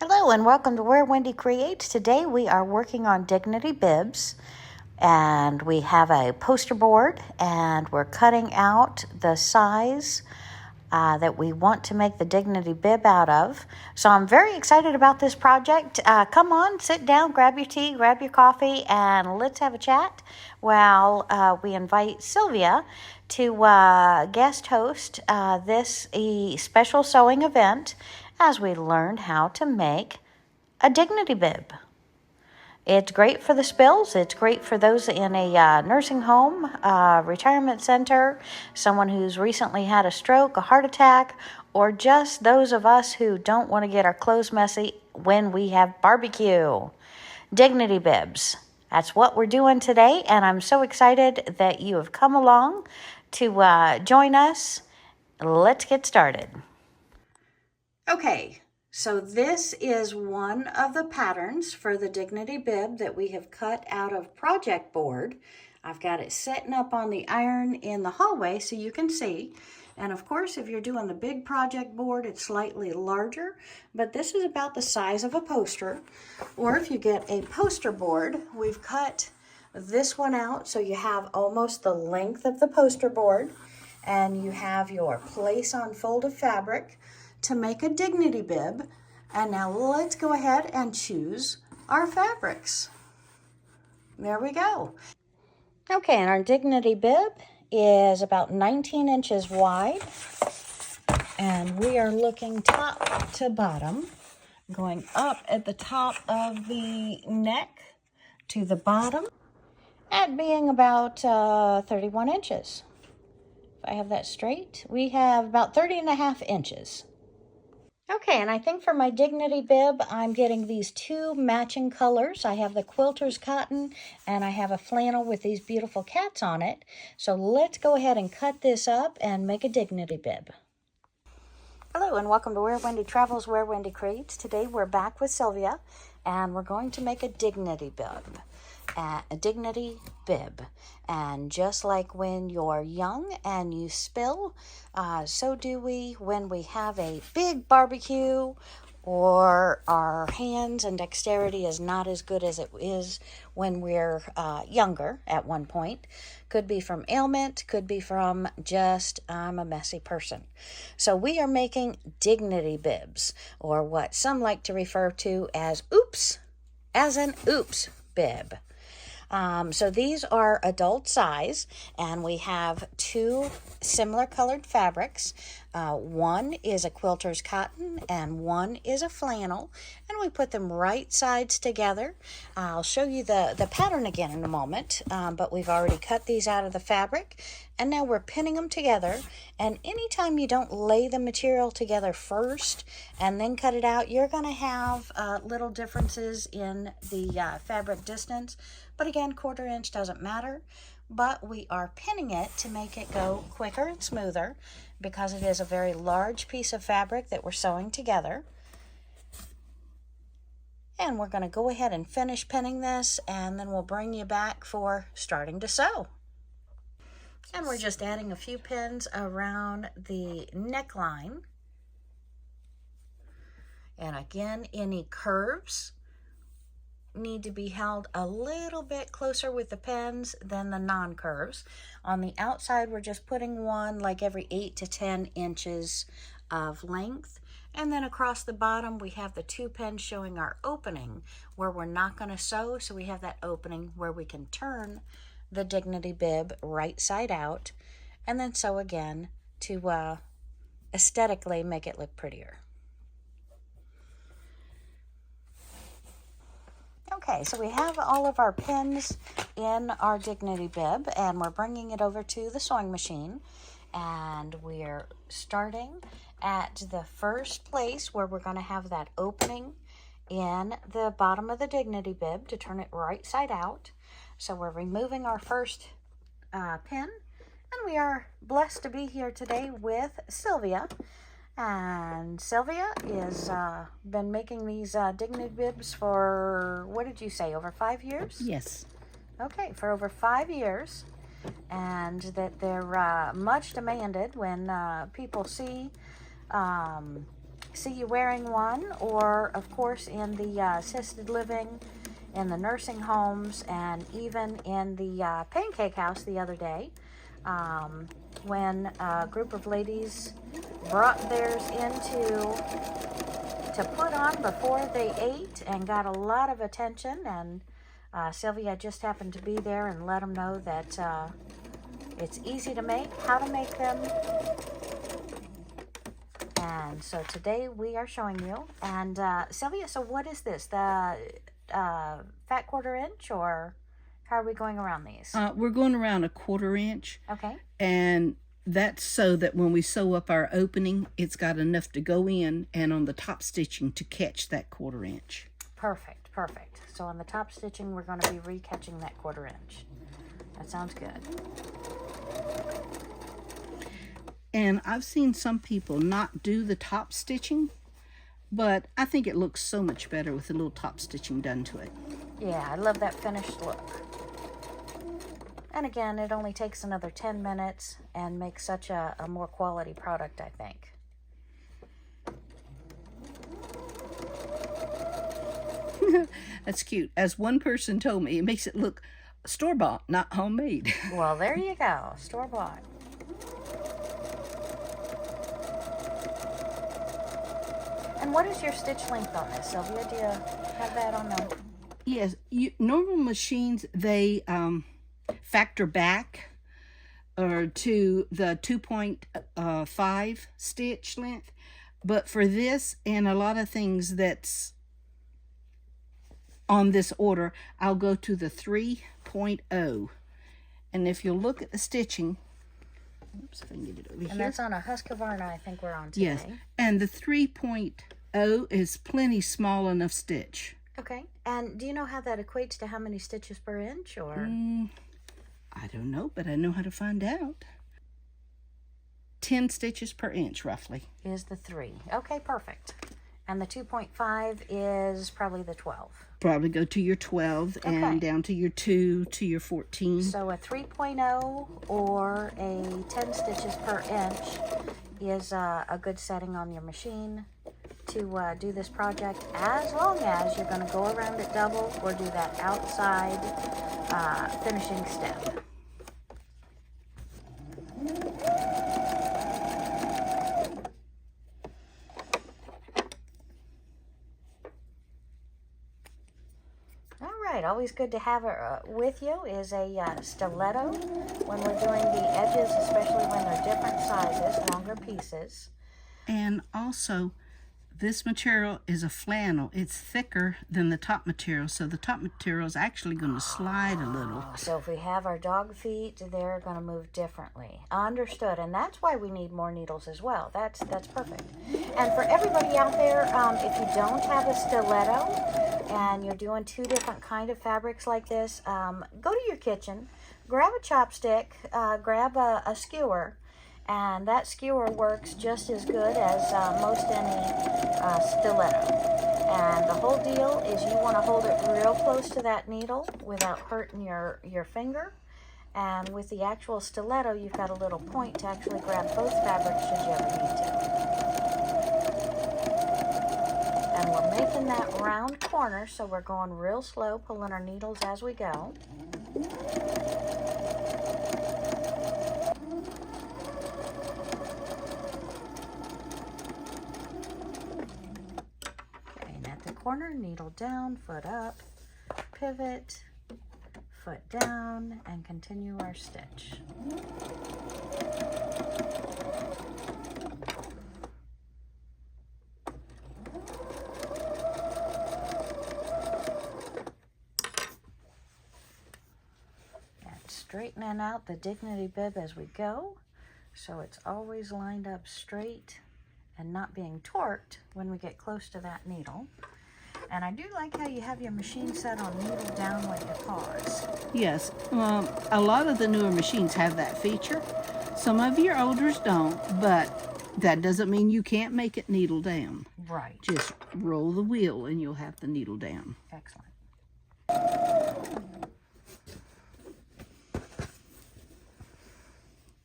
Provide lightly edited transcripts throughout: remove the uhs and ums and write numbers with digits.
Hello and welcome to Where Wendy Creates. Today we are working on Dignity Bibs, and we have a poster board and we're cutting out the size that we want to make the Dignity Bib out of. So I'm very excited about this project. Come on, sit down, grab your tea, grab your coffee, and let's have a chat while we invite Sylvia to guest host this special sewing event as we learn how to make a Dignity Bib. It's great for the spills. It's great for those in a nursing home, retirement center, someone who's recently had a stroke, a heart attack, or just those of us who don't want to get our clothes messy when we have barbecue. Dignity Bibs. That's what we're doing today, and I'm so excited that you have come along to join us. Let's get started. Okay. So this is one of the patterns for the Dignity Bib that we have cut out of project board. I've got it setting up on the iron in the hallway so you can see. And of course, if you're doing the big project board, it's slightly larger, but this is about the size of a poster. Or if you get a poster board, we've cut this one out so you have almost the length of the poster board, and you have your place on fold of fabric to make a Dignity Bib. And now let's go ahead and choose our fabrics. There we go. Okay, and our Dignity Bib is about 19 inches wide, and we are looking top to bottom, going up at the top of the neck to the bottom, at being about 31 inches. If I have that straight, we have about 30.5 inches. Okay, and I think for my Dignity Bib, I'm getting these two matching colors. I have the quilter's cotton, and I have a flannel with these beautiful cats on it. So let's go ahead and cut this up and make a Dignity Bib. Hello, and welcome to Where Wendy Travels, Where Wendy Creates. Today we're back with Sylvia, and we're going to make a Dignity Bib. A Dignity Bib. And just like when you're young and you spill, so do we when we have a big barbecue, or our hands and dexterity is not as good as it is when we're younger at one point. Could be from ailment, could be from just I'm a messy person. So we are making Dignity Bibs, or what some like to refer to as oops, as an oops bib. So these are adult size, and we have two similar colored fabrics. One is a quilter's cotton and one is a flannel, and we put them right sides together. I'll show you the pattern again in a moment, but we've already cut these out of the fabric, and now we're pinning them together. And anytime you don't lay the material together first and then cut it out, you're going to have little differences in the fabric distance. But again, 1/4 inch doesn't matter, but we are pinning it to make it go quicker and smoother because it is a very large piece of fabric that we're sewing together. And we're going to go ahead and finish pinning this, and then we'll bring you back for starting to sew. And we're just adding a few pins around the neckline. And again, any curves need to be held a little bit closer with the pins than the non-curves. On the outside, we're just putting one like every 8 to 10 inches of length. And then across the bottom, we have the two pins showing our opening where we're not going to sew. So we have that opening where we can turn the Dignity Bib right side out and then sew again to aesthetically make it look prettier. Okay, so we have all of our pins in our Dignity Bib, and we're bringing it over to the sewing machine, and we're starting at the first place where we're going to have that opening in the bottom of the Dignity Bib to turn it right side out. So we're removing our first pin, and we are blessed to be here today with Sylvia. And Sylvia is been making these Dignity Bibs for, what did you say, over 5 years? Yes. Okay, for over 5 years. And that they're much demanded when people see see you wearing one, or of course in the assisted living, in the nursing homes, and even in the pancake house the other day, when a group of ladies brought theirs to put on before they ate and got a lot of attention. And Sylvia just happened to be there and let them know that it's easy to make, how to make them. And so today we are showing you. And Sylvia, so what is this? The fat 1/4 inch, or how are we going around these? We're going around a 1/4 inch. Okay. And that's so that when we sew up our opening, it's got enough to go in and on the top stitching to catch that 1/4 inch. Perfect, perfect. So on the top stitching, we're going to be recatching that 1/4 inch. That sounds good. And I've seen some people not do the top stitching, but I think it looks so much better with a little top stitching done to it. Yeah, I love that finished look. And again, it only takes another 10 minutes and makes such a more quality product, I think. That's cute. As one person told me, it makes it look store-bought, not homemade. Well, there you go. Store-bought. And what is your stitch length on this, Sylvia? Do you have that on the... Yes, normal machines, they factor back or to the 2.5 stitch length. But for this and a lot of things that's on this order, I'll go to the 3.0. And if you'll look at the stitching, oops, if I can get it over here. And that's on a Husqvarna I think we're on today. Yes, and the 3.0 is plenty small enough stitch. Okay, and do you know how that equates to how many stitches per inch, or? I don't know, but I know how to find out. 10 stitches per inch, roughly. Is the 3. Okay, perfect. And the 2.5 is probably the 12. Probably go to your 12 and down to your 2 to your 14. So a 3.0 or a 10 stitches per inch is a good setting on your machine to do this project, as long as you're going to go around it double or do that outside finishing step. Alright, always good to have with you is a stiletto when we're doing the edges, especially when they're different sizes, longer pieces. And also, this material is a flannel. It's thicker than the top material, so the top material is actually going to slide a little. So if we have our dog feet, they're going to move differently. Understood. And that's why we need more needles as well. That's perfect. And for everybody out there, if you don't have a stiletto and you're doing 2 different kind of fabrics like this, go to your kitchen, grab a chopstick, grab a skewer. And that skewer works just as good as most any stiletto. And the whole deal is you want to hold it real close to that needle without hurting your finger. And with the actual stiletto, you've got a little point to actually grab both fabrics should you ever need to. And we're making that round corner, so we're going real slow, pulling our needles as we go. Corner, needle down, foot up, pivot, foot down, and continue our stitch. And straightening out the Dignity bib as we go, so it's always lined up straight and not being torqued when we get close to that needle. And I do like how you have your machine set on needle down when you pause. Yes, a lot of the newer machines have that feature. Some of your olders don't, but that doesn't mean you can't make it needle down. Right. Just roll the wheel and you'll have the needle down. Excellent.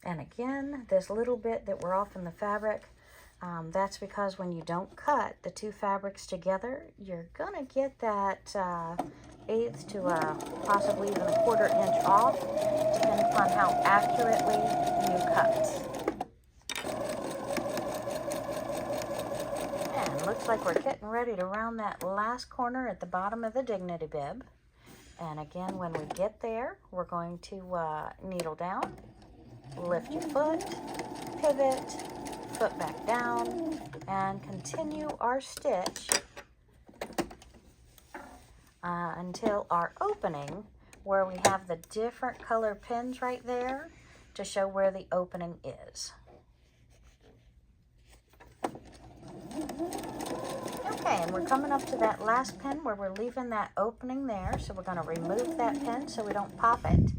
And again, this little bit that we're off in the fabric, That's because when you don't cut the two fabrics together, you're gonna get that 1/8 to possibly even 1/4 inch off, depending upon how accurately you cut. And looks like we're getting ready to round that last corner at the bottom of the Dignity bib. And again, when we get there, we're going to needle down, lift your foot, pivot, foot back down, and continue our stitch until our opening, where we have the different color pins right there to show where the opening is. Okay, and we're coming up to that last pin where we're leaving that opening there, so we're going to remove that pin so we don't pop it.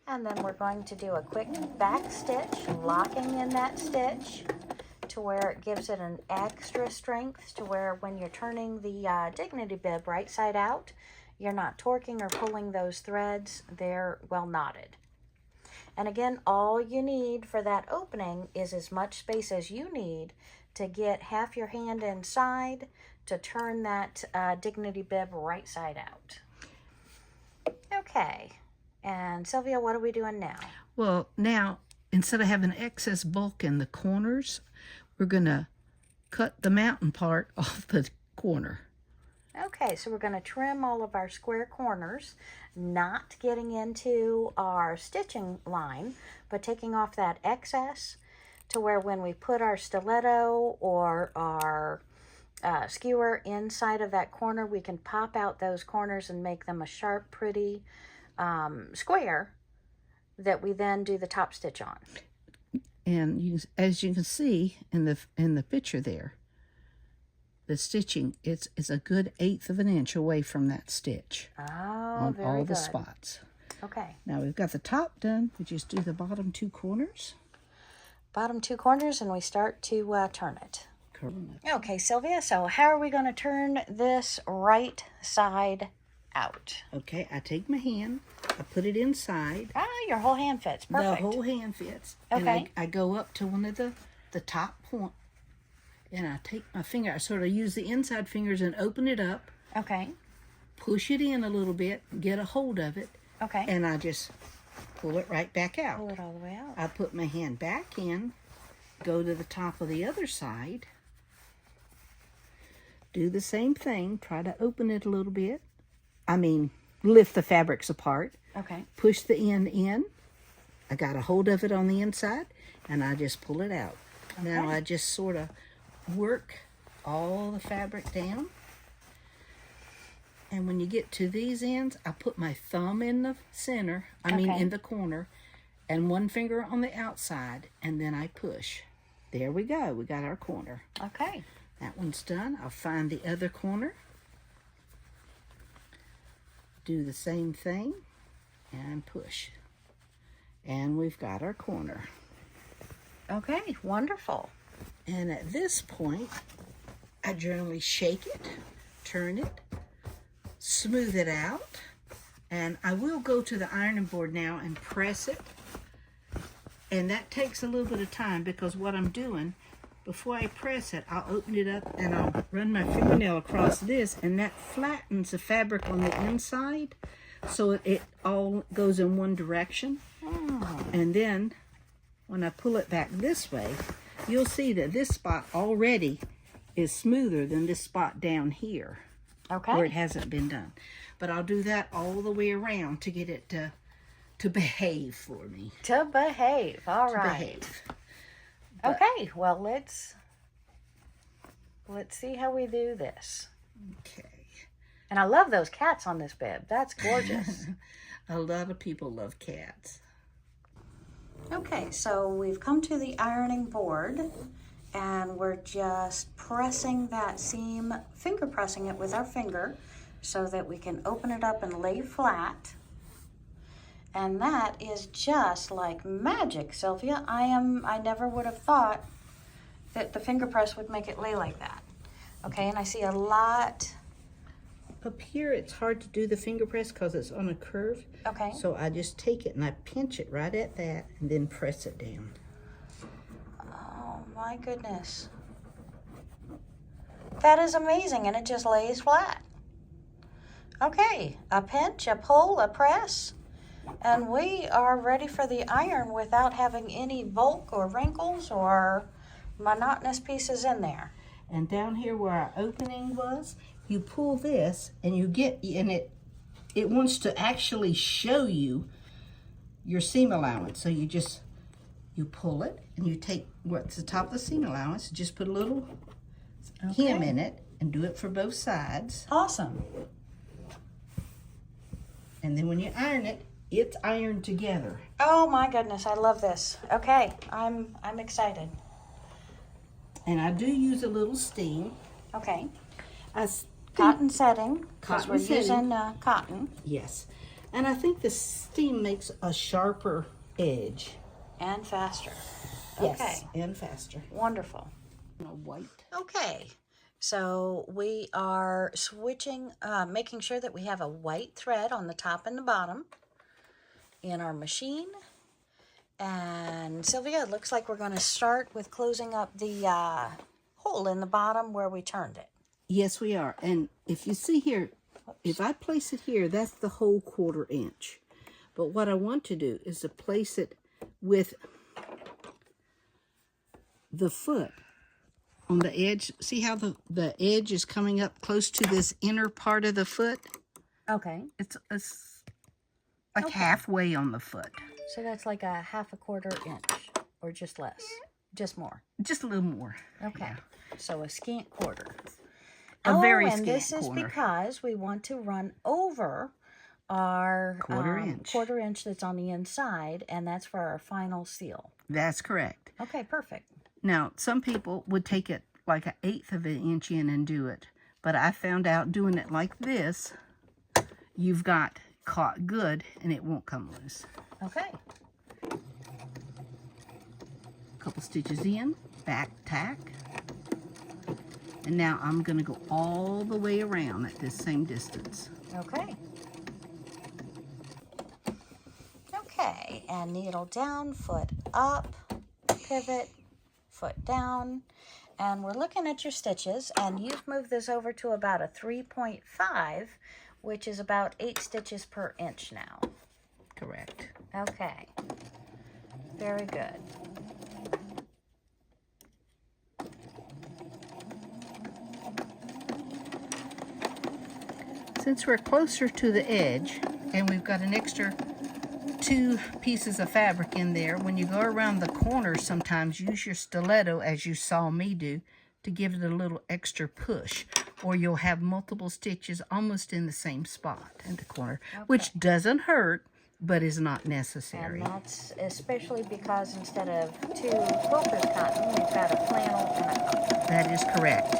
And then we're going to do a quick back stitch, locking in that stitch to where it gives it an extra strength, to where when you're turning the Dignity bib right side out, you're not torquing or pulling those threads. They're well knotted. And again, all you need for that opening is as much space as you need to get half your hand inside to turn that Dignity bib right side out. Okay, and Sylvia, what are we doing now? Well, now, instead of having excess bulk in the corners, we're going to cut the mountain part off the corner. Okay, so we're going to trim all of our square corners, not getting into our stitching line, but taking off that excess to where when we put our stiletto or our skewer inside of that corner, we can pop out those corners and make them a sharp, pretty square that we then do the top stitch on. And you, as you can see in the picture there, the stitching, it's a good 1/8 of an inch away from that stitch. Oh, on very all good. the spots. Okay. Now we've got the top done. We just do the bottom 2 corners. Bottom 2 corners, and we start to turn it. Correct. Okay, Sylvia, so how are we going to turn this right side out? Okay, I take my hand, I put it inside. Ah, your whole hand fits. Perfect. The whole hand fits. Okay. And I go up to one of the top point, and I take my finger, I sort of use the inside fingers and open it up, Okay. push it in a little bit, get a hold of it, Okay. and I just pull it right back out. Pull it all the way out. I put my hand back in, go to the top of the other side, do the same thing, try to open it a little bit. Lift the fabrics apart. Okay. Push the end in. I got a hold of it on the inside, and I just pull it out. Okay. Now I just sort of work all the fabric down. And when you get to these ends, I put my thumb in the center, Okay. in the corner, and one finger on the outside, and then I push. There we go. We got our corner. Okay. That one's done. I'll find the other corner. Do the same thing and push. And we've got our corner. Okay, wonderful. And at this point, I generally shake it, turn it, smooth it out, and I will go to the ironing board now and press it. And that takes a little bit of time, because what I'm doing, before I press it, I'll open it up and I'll run my fingernail across this, and that flattens the fabric on the inside so it all goes in one direction. And then when I pull it back this way, you'll see that this spot already is smoother than this spot down here, Okay. where it hasn't been done. But I'll do that all the way around to get it to behave for me. To behave. All right. Behave. Okay, well, let's see how we do this. Okay. And I love those cats on this bib. That's gorgeous. A lot of people love cats. Okay, so we've come to the ironing board, and we're just pressing that seam, finger pressing it with our finger so that we can open it up and lay flat. And that is just like magic, Sylvia. I never would have thought that the finger press would make it lay like that. Okay, and I see a lot. Up here, it's hard to do the finger press because it's on a curve. Okay. So I just take it and I pinch it right at that and then press it down. Oh my goodness. That is amazing, and it just lays flat. Okay, a pinch, a pull, a press, and we are ready for the iron without having any bulk or wrinkles or monotonous pieces in there. And down here where our opening was, you pull this and you get, and it wants to actually show you your seam allowance. So you pull it and you take what's the top of the seam allowance, just put a little hem in it and do it for both sides. Awesome. And then when you iron it, it's ironed together. Oh my goodness, I love this. Okay, I'm excited. And I do use a little steam. Okay. Cotton setting, because Cotton we're setting. using cotton. Yes. And I think the steam makes a sharper edge. And faster. Yes, Okay. and faster. Wonderful. White. Okay, so we are switching, making sure that we have a white thread on the top and the bottom in our machine. And Sylvia, it looks like we're going to start with closing up the hole in the bottom where we turned it. Yes, we are. And if you see here, if I place it here, that's the whole 1/4 inch. But what I want to do is to place it with the foot on the edge. See how the edge is coming up close to this inner part of the foot? Okay. It's like halfway on the foot. So that's like a 1/4 inch or just less? Just more? Just a little more. Okay. So a scant quarter. A very and scant this is quarter. because we want to run over our 1/4 inch. 1/4 inch that's on the inside, and that's for our final seal. That's correct. Okay, perfect. Now, some people would take it like 1/8 of an inch in and do it. But I found out doing it like this, you've got caught good and it won't come loose. Okay. Couple stitches in, back tack. And now I'm going to go all the way around at this same distance. Okay. Okay, and needle down, foot up, pivot, foot down. And we're looking at your stitches, and you've moved this over to about a 3.5, which is about 8 stitches per inch now. Correct. Okay. Very good. Since we're closer to the edge, and we've got an extra 2 pieces of fabric in there, when you go around the corner, sometimes use your stiletto, as you saw me do, to give it a little extra push, or you'll have multiple stitches almost in the same spot in the corner, which doesn't hurt, but is not necessary. And that's especially because instead of 2 quilted cotton, we've got a flannel and a cotton. That is correct.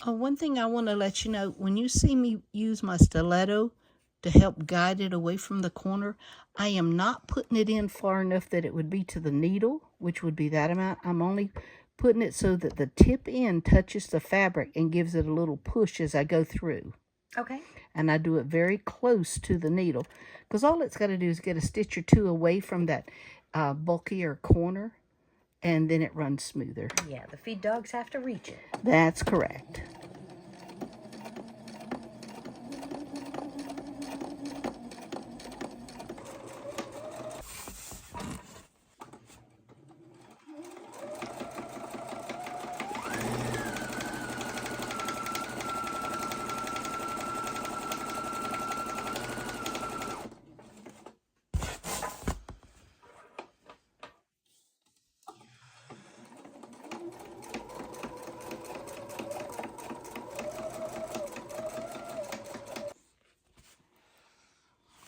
One thing I want to let you know, when you see me use my stiletto, to help guide it away from the corner. I am not putting it in far enough that it would be to the needle, which would be that amount. I'm only putting it so that the tip end touches the fabric and gives it a little push as I go through. Okay. And I do it very close to the needle, because all it's got to do is get a stitch or two away from that bulkier corner, and then it runs smoother. Yeah, the feed dogs have to reach it. That's correct.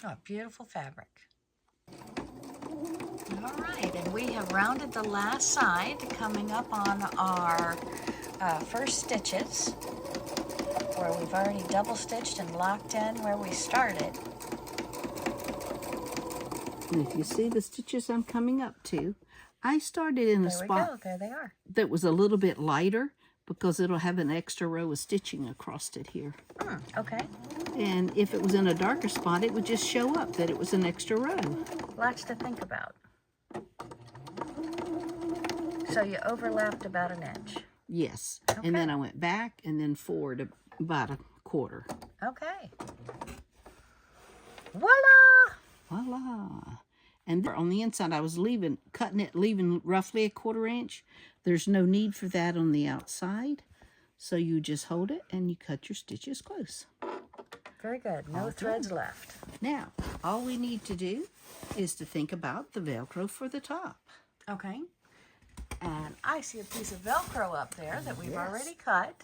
Oh, beautiful fabric. All right, and we have rounded the last side, coming up on our first stitches, where we've already double stitched and locked in where we started. And if you see the stitches I'm coming up to, I started in a spot There they are. that was a little bit lighter, because it'll have an extra row of stitching across it here. Okay. And if it was in a darker spot, it would just show up that it was an extra row. Lots to think about. So you overlapped about an inch. Yes. Okay. And then I went back and then forward about a quarter. Okay. Voila! Voila. And there on the inside, I was cutting it, leaving roughly a 1/4 inch. There's no need for that on the outside. So you just hold it and you cut your stitches close. Very good. No threads left. Now, all we need to do is to think about the Velcro for the top. Okay. And I see a piece of Velcro up there that we've already cut.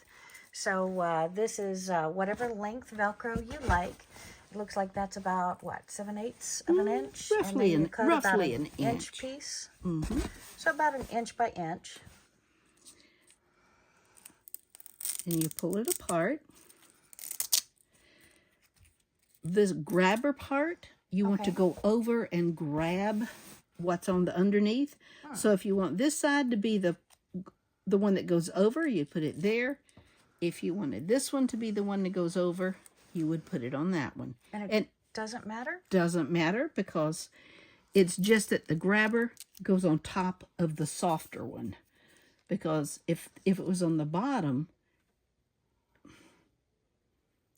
So this is whatever length Velcro you like. It looks like that's about, what, 7/8 of an inch? Roughly and then you cut about an inch piece. Mm-hmm. So about an inch by inch. And you pull it apart. This grabber part, you want to go over and grab what's on the underneath. So if you want this side to be the one that goes over, you put it there. If you wanted this one to be the one that goes over, you would put it on that one. And it doesn't matter? Doesn't matter, because it's just that the grabber goes on top of the softer one. Because if it was on the bottom,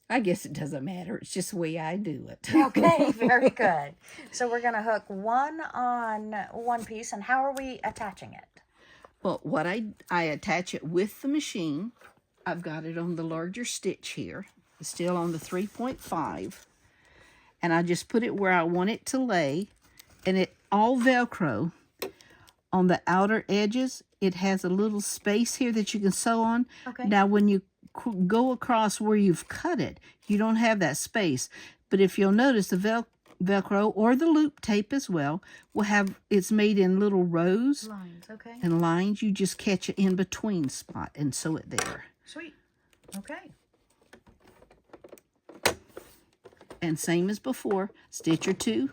I guess it doesn't matter. It's just the way I do it. Okay, very good. So we're going to hook one on one piece. And how are we attaching it? Well, what I attach it with the machine. I've got it on the larger stitch here. It's still on the 3.5. And I just put it where I want it to lay. And it all Velcro. On the outer edges, it has a little space here that you can sew on. Okay. Now, when you go across where you've cut it, you don't have that space. But if you'll notice, the Velcro or the loop tape as well will have, it's made in little rows. Lines, okay. And lines. You just catch it in between spot and sew it there. Sweet. Okay. And same as before, stitch or two,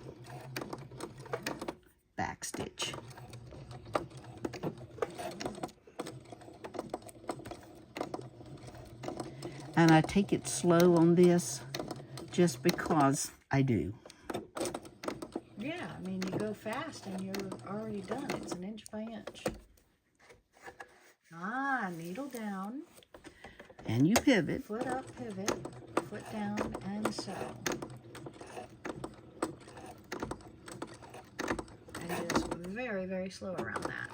back stitch. And I take it slow on this just because I do. Yeah, I mean, you go fast and you're already done. It's an inch by inch. Needle down. And you pivot. Foot up, pivot. Foot down, and sew. And just very, very slow around that.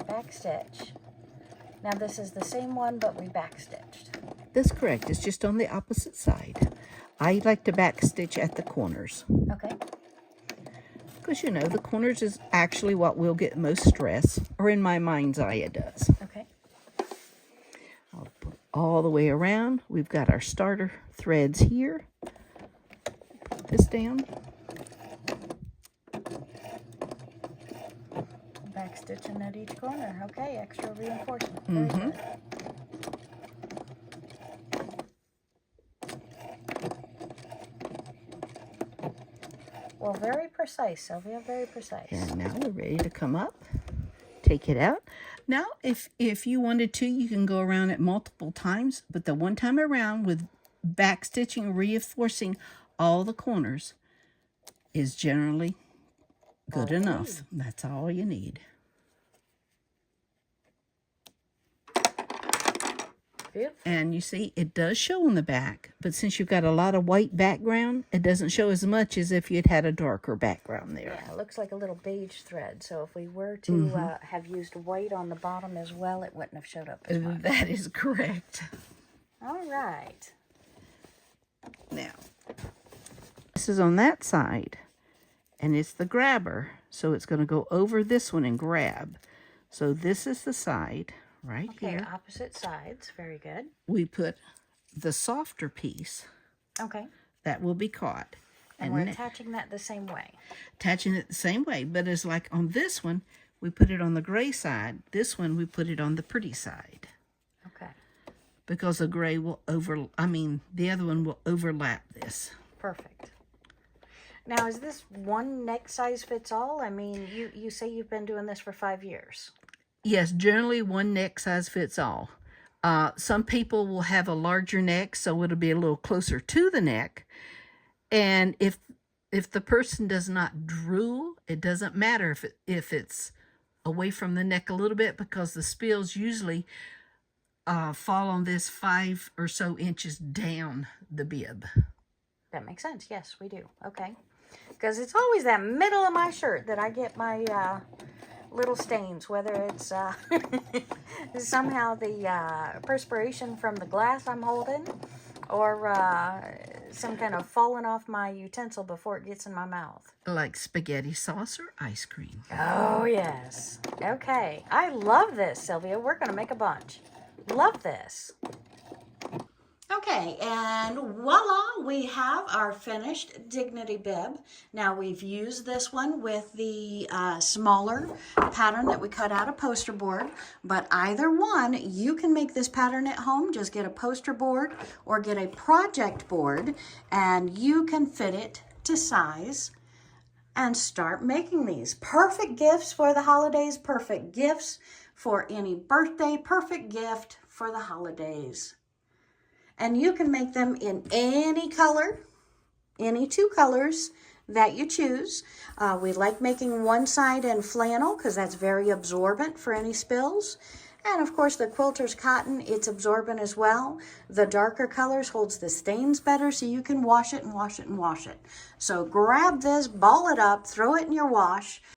Back stitch. Now this is the same one, but we back stitched. That's correct. It's just on the opposite side. I like to back stitch at the corners. Okay. Because, you know, the corners is actually what will get most stress, or in my mind's eye it does. Okay. I'll put all the way around. We've got our starter threads here. Put this down. Back stitching at each corner. Okay, extra reinforcement. Very good. Well, very precise, Sylvia, very precise. And now we're ready to come up. Take it out. Now, if you wanted to, you can go around it multiple times, but the one time around with back stitching, reinforcing all the corners is generally good enough. That's all you need. Beautiful. And you see, it does show on the back, but since you've got a lot of white background, it doesn't show as much as if you'd had a darker background there. Yeah, it looks like a little beige thread. So if we were to have used white on the bottom as well, it wouldn't have showed up as much. That is correct. All right. Now, this is on that side, and it's the grabber, so it's going to go over this one and grab. So this is the side right here. Okay, opposite sides. Very good. We put the softer piece. Okay. That will be caught. And we're attaching that the same way. Attaching it the same way, but it's like on this one, we put it on the gray side. This one, we put it on the pretty side. Okay. Because the gray will the other one will overlap this. Perfect. Now, is this one neck size fits all? I mean, you say you've been doing this for 5 years. Yes, generally one neck size fits all. Some people will have a larger neck, so it'll be a little closer to the neck. And if the person does not drool, it doesn't matter if it's away from the neck a little bit, because the spills usually fall on this 5 or so inches down the bib. That makes sense. Yes, we do. Okay. Because it's always that middle of my shirt that I get my little stains, whether it's somehow the perspiration from the glass I'm holding, or some kind of falling off my utensil before it gets in my mouth. Like spaghetti sauce or ice cream. Oh, yes. Okay. I love this, Sylvia. We're going to make a bunch. Love this. Okay, and voila, we have our finished Dignity bib. Now we've used this one with the smaller pattern that we cut out of poster board, but either one, you can make this pattern at home. Just get a poster board or get a project board, and you can fit it to size and start making these. Perfect gifts for the holidays, perfect gifts for any birthday, perfect gift for the holidays. And you can make them in any color, any 2 colors that you choose. We like making one side in flannel because that's very absorbent for any spills. And of course the quilter's cotton, it's absorbent as well. The darker colors holds the stains better, so you can wash it and wash it and wash it. So grab this, ball it up, throw it in your wash.